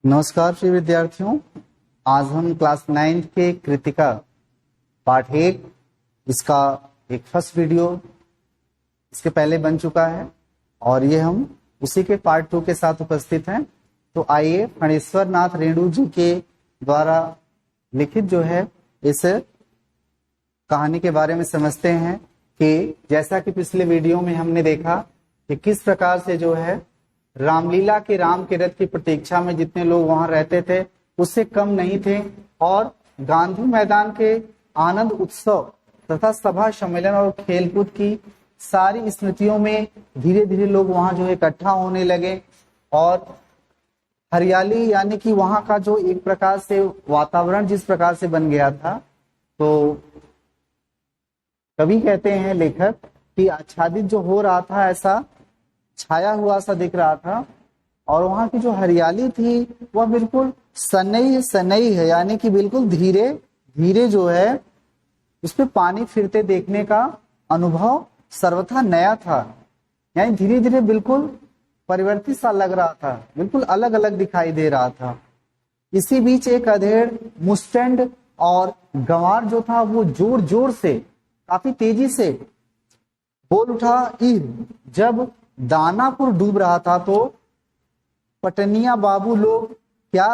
नमस्कार प्रिय विद्यार्थियों। आज हम क्लास 9 के कृतिका पाठ 1 इसका एक फर्स्ट वीडियो इसके पहले बन चुका है और ये हम उसी के पार्ट 2 के साथ उपस्थित हैं। तो आइए फणेश्वर नाथ रेणु जी के द्वारा लिखित जो है इस कहानी के बारे में समझते हैं कि जैसा कि पिछले वीडियो में हमने देखा कि किस प्रकार से जो है रामलीला के राम के रथ की प्रतीक्षा में जितने लोग वहां रहते थे उससे कम नहीं थे और गांधी मैदान के आनंद उत्सव तथा सभा सम्मेलन और खेलकूद की सारी स्मृतियों में धीरे धीरे लोग वहां जो है इकट्ठा होने लगे और हरियाली यानी कि वहां का जो एक प्रकार से वातावरण जिस प्रकार से बन गया था, तो कवि कहते हैं लेखक कि आच्छादित जो हो रहा था ऐसा छाया हुआ सा दिख रहा था और वहां की जो हरियाली थी वह बिल्कुल सनई सनई है, यानी कि बिल्कुल धीरे धीरे जो है उस पर पानी फिरते देखने का अनुभव सर्वथा नया था। यानी धीरे धीरे बिल्कुल परिवर्तित सा लग रहा था, बिल्कुल अलग अलग दिखाई दे रहा था। इसी बीच एक अधेड़ मुस्टैंड और गंवार जो था वो जोर जोर से काफी तेजी से बोल उठा, जब दानापुर डूब रहा था तो पटनिया बाबू लोग क्या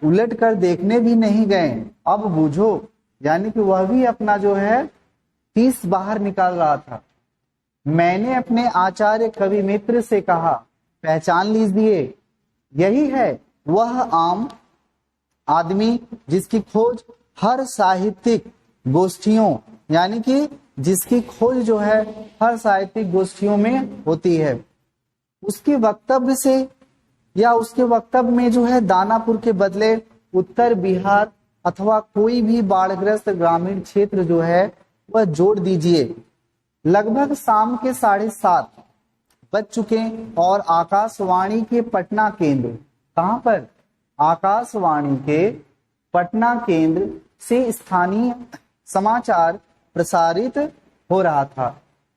उलट कर देखने भी नहीं गए, अब बूझो। यानी कि वह भी अपना जो है फीस बाहर निकाल रहा था। मैंने अपने आचार्य कवि मित्र से कहा, पहचान लीजिए यही है वह आम आदमी जिसकी खोज हर साहित्यिक गोष्ठियों यानी कि जिसकी खोज जो है हर साहित्यिक गोष्ठियों में होती है। उसके वक्तव्य से या उसके वक्तव्य में जो है दानापुर के बदले उत्तर बिहार अथवा कोई भी बाढ़ग्रस्त ग्रामीण क्षेत्र जो है वह जोड़ दीजिए। लगभग शाम के 7:30 बज चुके और आकाशवाणी के पटना केंद्र, कहां पर? आकाशवाणी के पटना केंद्र से स्थानीय समाचार प्रसारित हो रहा था।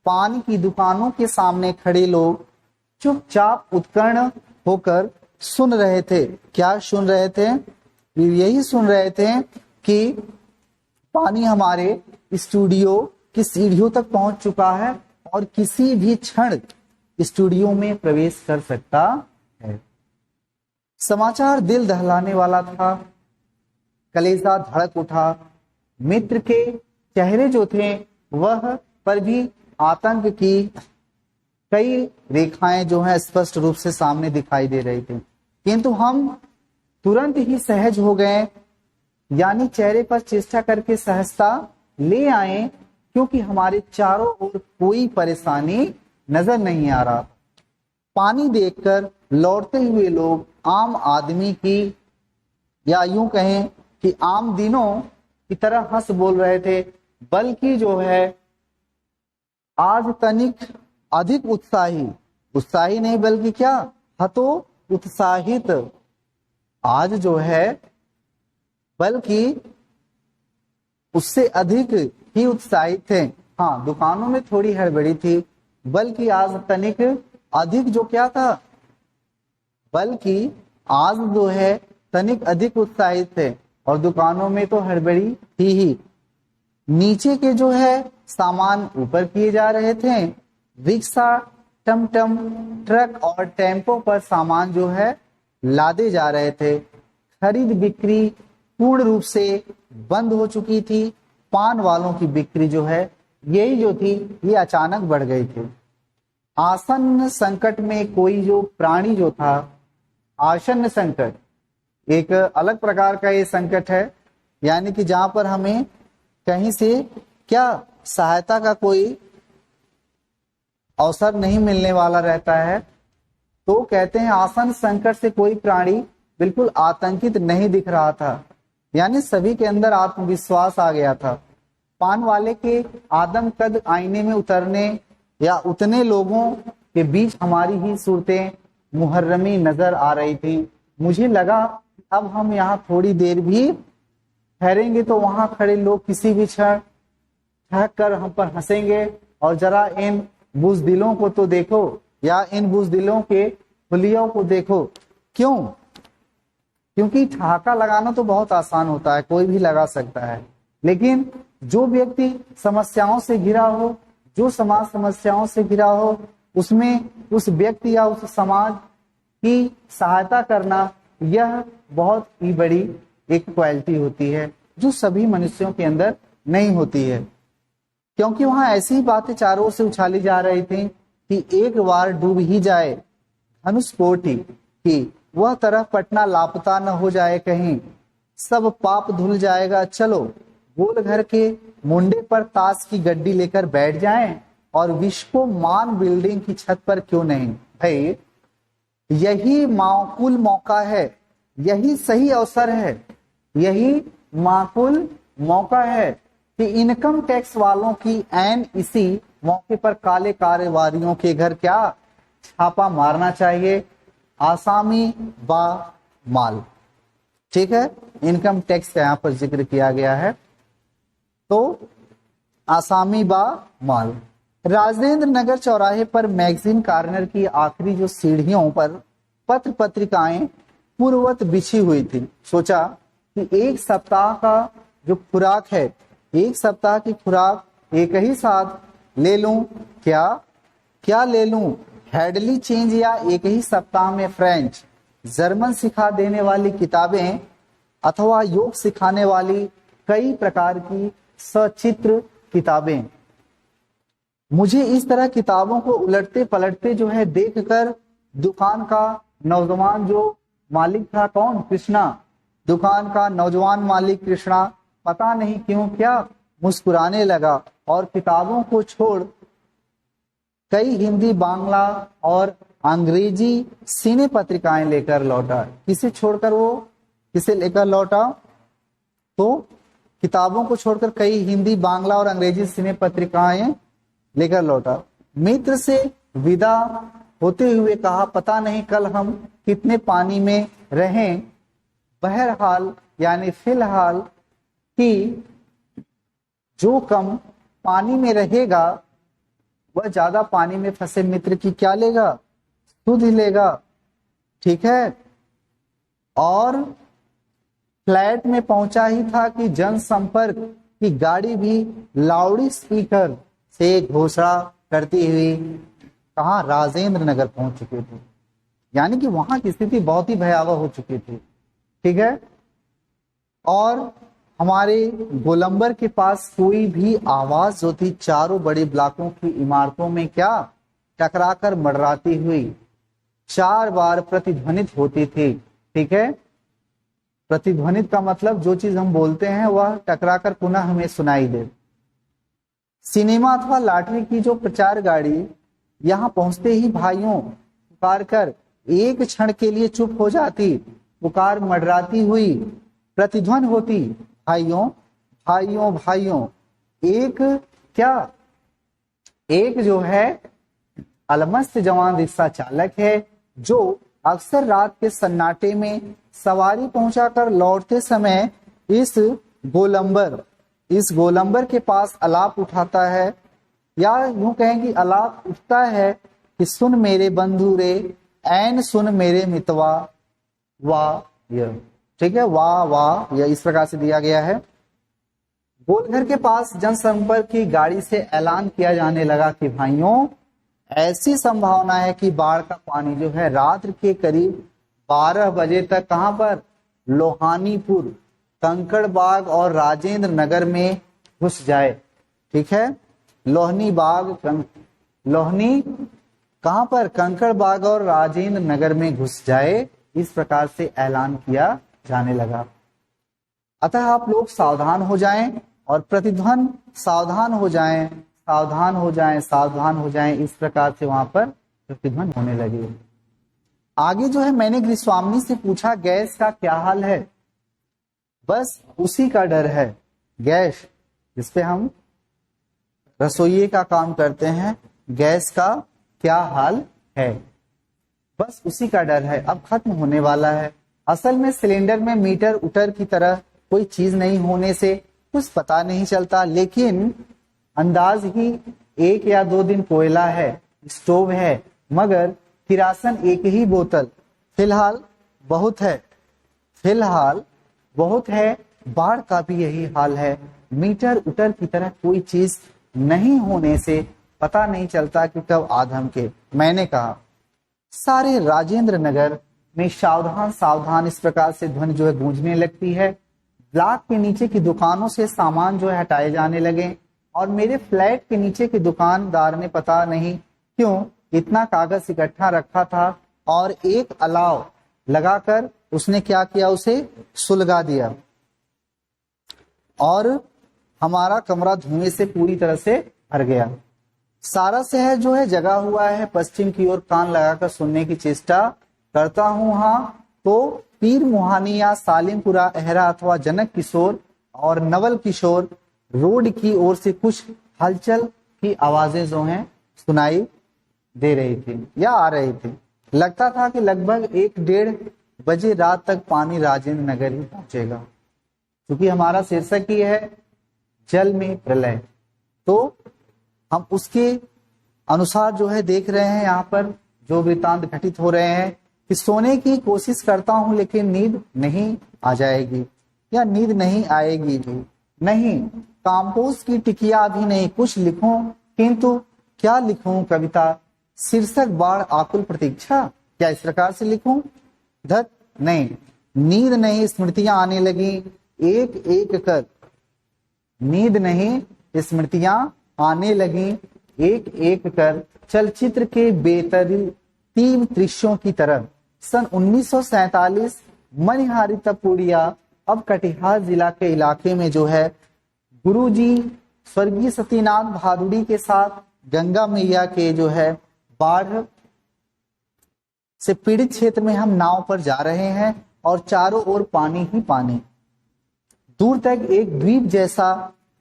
पान की दुकानों के सामने खड़े लोग चुपचाप उत्कर्ण होकर सुन रहे थे। क्या सुन रहे थे? यही सुन रहे थे कि पानी हमारे स्टूडियो की सीढ़ियों तक पहुंच चुका है और किसी भी क्षण स्टूडियो में प्रवेश कर सकता है। समाचार दिल दहलाने वाला था। कलेजा धड़क उठा। मित्र के चेहरे जो थे वह पर भी आतंक की कई रेखाएं जो हैं स्पष्ट रूप से सामने दिखाई दे रही थी, किंतु हम तुरंत ही सहज हो गए, यानी चेहरे पर चेष्टा करके सहजता ले आए, क्योंकि हमारे चारों ओर कोई परेशानी नजर नहीं आ रहा। पानी देखकर लौटते हुए लोग आम आदमी की या यूं कहें कि आम दिनों की तरह हंस बोल रहे थे, बल्कि जो है आज तनिक अधिक उत्साही नहीं बल्कि क्या हतो उत्साहित आज जो है बल्कि उससे अधिक ही उत्साहित थे। हाँ, दुकानों में थोड़ी हड़बड़ी थी, बल्कि आज तनिक अधिक जो क्या था, बल्कि आज जो है तनिक अधिक उत्साहित थे और दुकानों में तो हड़बड़ी थी ही। नीचे के जो है सामान ऊपर किए जा रहे थे। रिक्शा, टमटम, ट्रक और टेम्पो पर सामान जो है लादे जा रहे थे। खरीद बिक्री पूर्ण रूप से बंद हो चुकी थी। पान वालों की बिक्री जो है यही जो थी ये अचानक बढ़ गई थी। आसन्न संकट में कोई जो प्राणी जो था, आसन्न संकट एक अलग प्रकार का ये संकट है, यानी कि जहां पर हमें कहीं से क्या सहायता का कोई अवसर नहीं मिलने वाला रहता है, तो कहते हैं आसन संकट से कोई प्राणी बिल्कुल आतंकित नहीं दिख रहा था, यानी सभी के अंदर आत्मविश्वास आ गया था। पान वाले के आदम कद आईने में उतरने या उतने लोगों के बीच हमारी ही सूरतें मुहर्रमी नजर आ रही थी। मुझे लगा अब हम यहाँ थोड़ी देर भी ठहरेंगे तो वहां खड़े लोग किसी भी क्षण ठहक कर हम पर हंसेंगे और जरा इन बुजदिलों को तो देखो या इन बुजदिलों के हुलियों को देखो। क्यों? क्योंकि ठहाका लगाना तो बहुत आसान होता है, कोई भी लगा सकता है, लेकिन जो व्यक्ति समस्याओं से घिरा हो, जो समाज समस्याओं से घिरा हो, उसमें उस व्यक्ति या उस समाज की सहायता करना, यह बहुत ही बड़ी एक क्वालिटी होती है जो सभी मनुष्यों के अंदर नहीं होती है। क्योंकि वहां ऐसी बातें चारों से उछाली जा रही थी कि एक बार डूब ही जाए धनुष कोटि की, वह तरह पटना लापता न हो जाए कहीं, सब पाप धुल जाएगा, चलो गोल घर के मुंडे पर ताश की गड्डी लेकर बैठ जाएं और विश्व मान बिल्डिंग की छत पर क्यों नहीं। भाई यही माकूल मौका है, यही सही अवसर है, यही माकूल मौका है कि इनकम टैक्स वालों की ऐन इसी मौके पर काले कारोबारियों के घर क्या छापा मारना चाहिए, आसामी बा माल। ठीक है, इनकम टैक्स का यहाँ पर जिक्र किया गया है, तो आसामी बा माल। राजेंद्र नगर चौराहे पर मैगजीन कॉर्नर की आखिरी जो सीढ़ियों पर पत्र पत्रिकाएं पूर्ववत बिछी हुई थी। सोचा कि एक सप्ताह का जो खुराक है, एक सप्ताह की खुराक एक ही साथ ले लूं, क्या ले लूं, हेडली चेंज या एक ही सप्ताह में फ्रेंच जर्मन सिखा देने वाली किताबें अथवा योग सिखाने वाली कई प्रकार की सचित्र किताबें। मुझे इस तरह किताबों को उलटते पलटते जो है देखकर दुकान का नौजवान जो मालिक था, कौन, कृष्णा, दुकान का नौजवान मालिक कृष्णा पता नहीं क्यों क्या मुस्कुराने लगा और किताबों को छोड़ कई हिंदी, बांग्ला और अंग्रेजी सिने पत्रिकाएं लेकर लौटा। किसे छोड़कर वो किसे लेकर लौटा? तो किताबों को छोड़कर कई हिंदी, बांग्ला और अंग्रेजी सिने पत्रिकाएं लेकर लौटा। मित्र से विदा होते हुए कहा, पता नहीं कल हम कितने पानी में रहें, बहरहाल यानी फिलहाल कि जो कम पानी में रहेगा वह ज्यादा पानी में फंसे मित्र की क्या लेगा, सुध लेगा। ठीक है, और फ्लैट में पहुंचा ही था कि जनसंपर्क की गाड़ी भी लाउड स्पीकर से घोषणा करती हुई कहा राजेंद्र नगर पहुंच चुके थे। यानी कि वहां की स्थिति बहुत ही भयावह हो चुकी थी। ठीक है, और हमारे गोलंबर के पास कोई भी आवाज जो थी चारों बड़े ब्लॉकों की इमारतों में क्या टकराकर मडराती हुई 4 बार प्रतिध्वनित होती थी। ठीक है, प्रतिध्वनित का मतलब जो चीज हम बोलते हैं वह टकराकर पुनः हमें सुनाई दे। सिनेमा अथवा लॉटरी की जो प्रचार गाड़ी यहाँ पहुंचते ही भाइयों पुकार कर एक क्षण के लिए चुप हो जाती, पुकार मडराती हुई प्रतिध्वन होती, भाइयों भाइयों भाइयों। एक क्या, एक जो है अलमस्त जवान रिक्शा चालक है जो अक्सर रात के सन्नाटे में सवारी पहुंचाकर लौटते समय इस गोलंबर के पास अलाप उठाता है, या यूं कहें कि अलाप उठता है कि सुन मेरे बंधु रे, ऐन सुन मेरे मितवा, वाह यह। ठीक है, वाह वाह यह इस प्रकार से दिया गया है। गोलघर के पास जनसंपर्क की गाड़ी से ऐलान किया जाने लगा कि भाइयों ऐसी संभावना है कि बाढ़ का पानी जो है रात्रि के करीब 12 बजे तक कहां पर, लोहानीपुर, कंकड़बाग और राजेंद्र नगर में घुस जाए। ठीक है, लोहनी कहां पर, कंकड़बाग और राजेंद्र नगर में घुस जाए, इस प्रकार से ऐलान किया जाने लगा। अतः आप लोग सावधान हो जाएं और प्रतिध्वन सावधान हो जाएं, सावधान हो जाएं, सावधान हो जाएं, इस प्रकार से वहां पर प्रतिध्वन होने लगे। आगे जो है मैंने गृहस्वामी से पूछा गैस का क्या हाल है। बस उसी का डर है, गैस जिसपे हम रसोई का काम करते हैं, गैस का क्या हाल है, बस उसी का डर है, अब खत्म होने वाला है। असल में सिलेंडर में मीटर उटर की तरह कोई चीज नहीं होने से कुछ पता नहीं चलता, लेकिन अंदाज ही 1 या 2 दिन कोयला है, स्टोव है, मगर किरासन एक ही बोतल फिलहाल बहुत है, फिलहाल बहुत है, बाढ़ का भी यही हाल है। मीटर उटर की तरह कोई चीज नहीं होने से पता नहीं चलता कि कब आधम के। मैंने कहा सारे राजेंद्र नगर में सावधान सावधान इस प्रकार से ध्वनि जो है गूंजने लगती है। ब्लॉक के नीचे की दुकानों से सामान जो है हटाए जाने लगे और मेरे फ्लैट के नीचे के दुकानदार ने पता नहीं क्यों इतना कागज इकट्ठा रखा था और एक अलाव लगाकर उसने क्या किया, उसे सुलगा दिया और हमारा कमरा धुएं से पूरी तरह से भर गया। सारा शहर जो है जगा हुआ है। पश्चिम की ओर कान लगाकर सुनने की चेष्टा करता हूँ। हाँ, तो पीर मुहानी या सालिमपुरा अहरा अथवा जनक किशोर और नवल किशोर रोड की ओर से कुछ हलचल की आवाजें जो हैं सुनाई दे रही थी या आ रही थी। लगता था कि लगभग 1-1:30 बजे रात तक पानी राजेंद्र नगर ही पहुंचेगा। क्योंकि हमारा शीर्षक ही है जल में प्रलय, तो हम उसके अनुसार जो है देख रहे हैं यहाँ पर जो वृतांत घटित हो रहे हैं कि सोने की कोशिश करता हूं लेकिन नींद नहीं आ जाएगी या नींद नहीं आएगी भी नहीं। काम्पोज की टिकिया भी नहीं, कुछ लिखूं किंतु क्या लिखूं कविता, शीर्षक बाढ़ आकुल प्रतीक्षा, क्या इस प्रकार से लिखूं? धत नहीं, नींद नहीं, स्मृतियां आने लगी एक एक कर, नींद नहीं स्मृतियां आने लगी एक एक कर, चलचित्र के बेतरतीब दृश्यों की तरह। सन 1947 मनिहारी तपुड़िया अब कटिहार जिला के इलाके में जो है गुरुजी स्वर्गीय सतीनाथ भादुड़ी के साथ गंगा मैया के जो है बाढ़ से पीड़ित क्षेत्र में हम नाव पर जा रहे हैं और चारों ओर पानी ही पानी। दूर तक एक द्वीप जैसा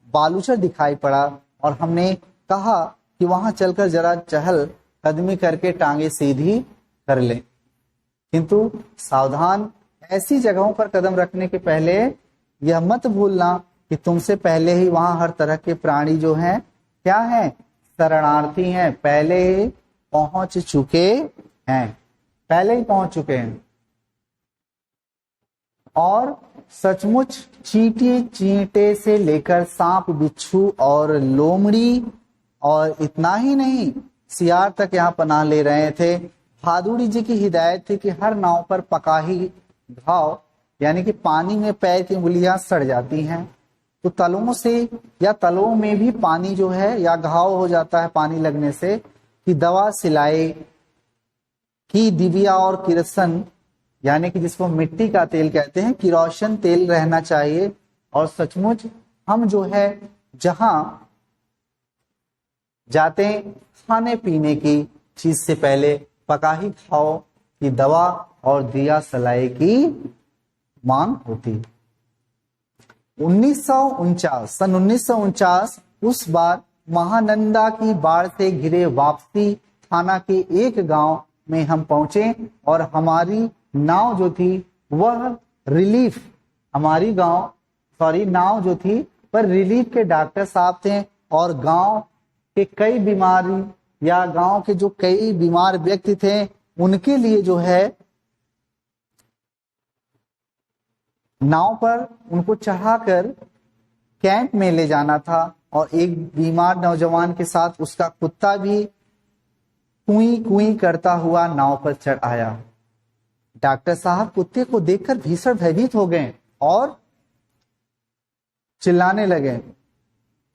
बालूचर दिखाई पड़ा और हमने कहा कि वहां चलकर जरा चहल कदमी करके टांगे सीधी कर ले। किंतु सावधान, ऐसी जगहों पर कदम रखने के पहले यह मत भूलना कि तुमसे पहले ही वहां हर तरह के प्राणी जो हैं क्या हैं, शरणार्थी हैं, पहले ही पहुंच चुके हैं, पहले ही पहुंच चुके हैं। और सचमुच चींटी चींटे से लेकर सांप बिच्छू और लोमड़ी और इतना ही नहीं सियार तक यहाँ पनाह ले रहे थे। भादुड़ी जी की हिदायत थी कि हर नाव पर पकाही घाव यानी कि पानी में पैर की उंगलियां सड़ जाती हैं तो तलों से या तलों में भी पानी जो है या घाव हो जाता है पानी लगने से, कि दवा सिलाई की दिव्या और किरसन यानी कि जिसको मिट्टी का तेल कहते हैं, किरोसिन तेल रहना चाहिए। और सचमुच हम जो है जहां जाते खाने पीने की चीज से पहले पकाही खाओ की दवा और दिया सलाई की मांग होती। 1949 सन 1949 उस बार महानंदा की बाढ़ से घिरे वापसी थाना के एक गांव में हम पहुंचे और हमारी नाव जो थी वह रिलीफ, हमारी नाव जो थी पर रिलीफ के डॉक्टर साहब थे और गांव के कई बीमारी या गांव के जो कई बीमार व्यक्ति थे उनके लिए जो है नाव पर उनको चढ़ाकर कैंप में ले जाना था। और एक बीमार नौजवान के साथ उसका कुत्ता भी कुई कुई करता हुआ नाव पर चढ़ आया। डॉक्टर साहब कुत्ते को देखकर भीषण भयभीत हो गए और चिल्लाने लगे,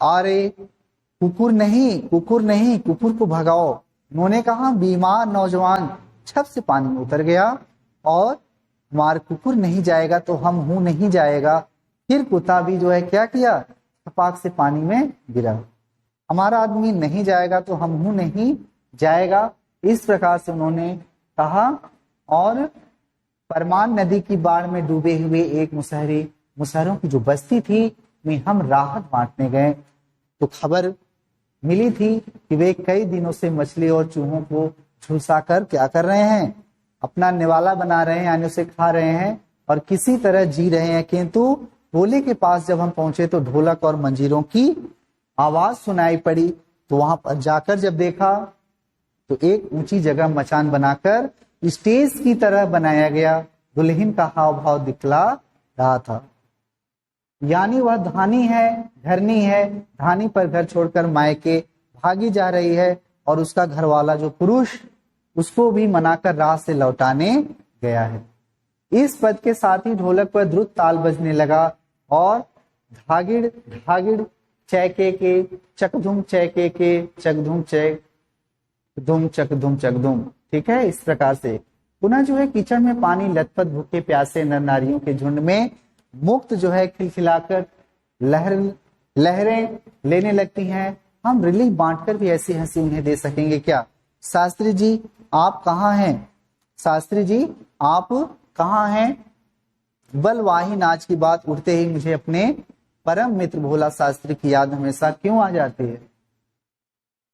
अरे कुकुर नहीं, कुकुर नहीं, कुकुर को भगाओ। उन्होंने कहा बीमार नौजवान छप से पानी में उतर गया और मार कुकुर नहीं जाएगा तो हम हूं नहीं जाएगा। फिर कुत्ता भी जो है क्या किया, छपाक से पानी में गिरा। हमारा आदमी नहीं जाएगा तो हम हूं नहीं जाएगा, इस प्रकार से उन्होंने कहा। और परमान नदी की बाढ़ में डूबे हुए एक मुसहरों की जो बस्ती थी में हम राहत बांटने गए तो खबर मिली थी कि वे कई दिनों से मछली और चूहों को झुलसाकर क्या कर रहे हैं, अपना निवाला बना रहे हैं यानी उसे खा रहे हैं और किसी तरह जी रहे हैं। किंतु होले के पास जब हम पहुंचे तो ढोलक और मंजीरों की आवाज सुनाई पड़ी। तो वहां पर जाकर जब देखा तो एक ऊंची जगह मचान बनाकर स्टेज की तरह बनाया गया दुल्हन का हाव भाव दिखला रहा था। यानी वह धानी है, घरनी है, धानी पर घर छोड़कर मायके भागी जा रही है और उसका घरवाला जो पुरुष उसको भी मनाकर राह से लौटाने गया है। इस पद के साथ ही ढोलक पर द्रुत ताल बजने लगा और धागिड़ धागिड़ चैके के चकधुम चैके के चकधुम चैक धुम चकधुम चकधुम। ठीक है, इस प्रकार से पुनः जो है कीचड़ में पानी लथपथ भूखे प्यासे नर नारियों के झुंड में मुक्त जो है खिलखिलाकर लहरें लेने लगती हैं। हम रिलीफ बांटकर भी ऐसी हंसी उन्हें दे सकेंगे क्या? शास्त्री जी आप कहाँ हैं? शास्त्री जी आप कहाँ हैं? बलवाही नाच की बात उठते ही मुझे अपने परम मित्र भोला शास्त्री की याद हमेशा क्यों आ जाती है।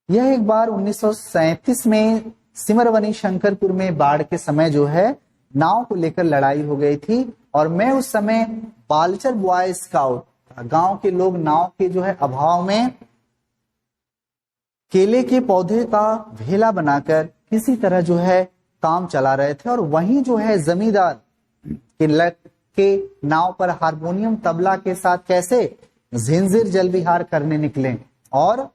यह एक बार 1937 में सिमरवनी शंकरपुर में बाढ़ के समय जो है नाव को लेकर लड़ाई हो गई थी और मैं उस समय बालचर बॉय स्काउट, गांव के लोग नाव के जो है अभाव में केले के पौधे का भेला बनाकर किसी तरह जो है काम चला रहे थे और वहीं जो है जमींदार के नाव पर हारमोनियम तबला के साथ कैसे झिंझिर जल विहार करने निकले और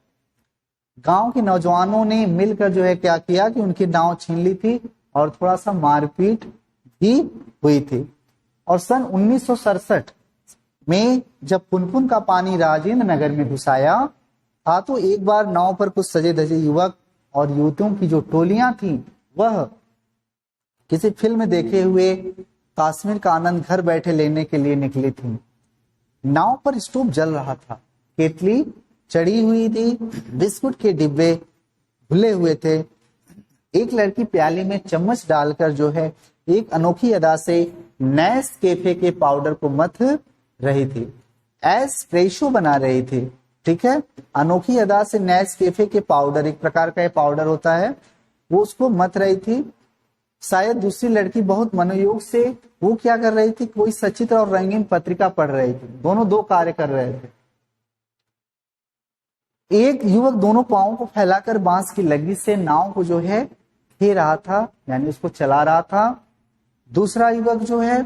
गांव के नौजवानों ने मिलकर जो है क्या किया कि उनकी नाव छीन ली थी और थोड़ा सा मारपीट भी हुई थी। और सन 1967 में जब पुनपुन का पानी राजेंद्र नगर में घुस आया था तो एक बार नाव पर कुछ सजे धजे युवक और युवतियों की जो टोलियां थी वह किसी फिल्म देखे हुए कश्मीर का आनंद घर बैठे लेने के लिए निकली थी। नाव पर स्टोव जल रहा था, केतली चढ़ी हुई थी, बिस्कुट के डिब्बे खुले हुए थे। एक लड़की प्याली में चम्मच डालकर जो है एक अनोखी अदा से नेस कैफे के पाउडर को मथ रही थी, एस्प्रेसो बना रही थी। ठीक है, अनोखी अदा से नेस कैफे के पाउडर, एक प्रकार का पाउडर होता है, वो उसको मथ रही थी। शायद दूसरी लड़की बहुत मनोयोग से वो क्या कर रही थी, कोई सचित्र और रंगीन पत्रिका पढ़ रही थी। दोनों दो कार्य कर रहे थे। एक युवक दोनों पांवों को फैलाकर बांस की लगी से नाव को जो है खे रहा था, यानी उसको चला रहा था। दूसरा युवक जो है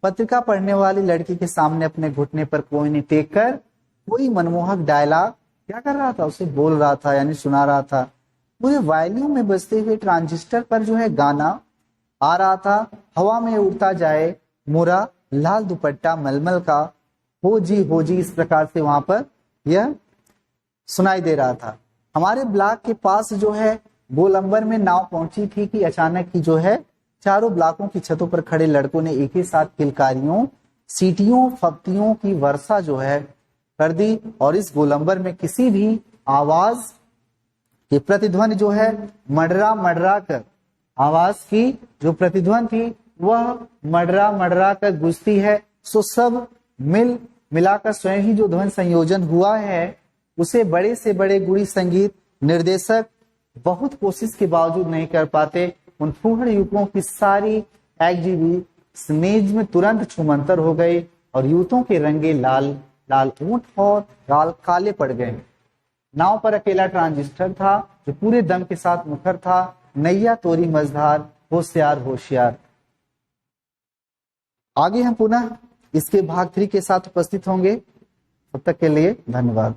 पत्रिका पढ़ने वाली लड़की के सामने अपने घुटने पर कोई नहीं टेक कर कोई मनमोहक डायलॉग क्या कर रहा था, उसे बोल रहा था, यानी सुना रहा था। पूरे वॉल्यूम में बजते हुए ट्रांजिस्टर पर जो है गाना आ रहा था, हवा में उड़ता जाए मोरा लाल दुपट्टा मलमल का, हो जी इस प्रकार से वहां पर यह सुनाई दे रहा था। हमारे ब्लॉक के पास जो है गोलंबर में नाव पहुंची थी कि अचानक ही जो है चारों ब्लॉकों की छतों पर खड़े लड़कों ने एक ही साथ किलकारियों, सीटियों, फप्तियों की वर्षा जो है कर दी और इस गोलंबर में किसी भी आवाज की प्रतिध्वनि जो है मडरा कर, आवाज की जो प्रतिध्वनि थी वह मडरा कर गुजती है। सो सब मिलाकर स्वयं ही जो ध्वनि संयोजन हुआ है उसे बड़े से बड़े गुणी संगीत निर्देशक बहुत कोशिश के बावजूद नहीं कर पाते। उन फूहड़ युवकों की सारी एक्जीबी स्नेज में तुरंत छुमंतर हो गई और युवकों के रंगे लाल लाल ऊंट और गाल काले पड़ गए। नाव पर अकेला ट्रांजिस्टर था जो पूरे दम के साथ मुखर था, नैया तोरी मझधार, होशियार होशियार। आगे हम पुनः इसके भाग 3 के साथ उपस्थित होंगे। तब तक के लिए धन्यवाद।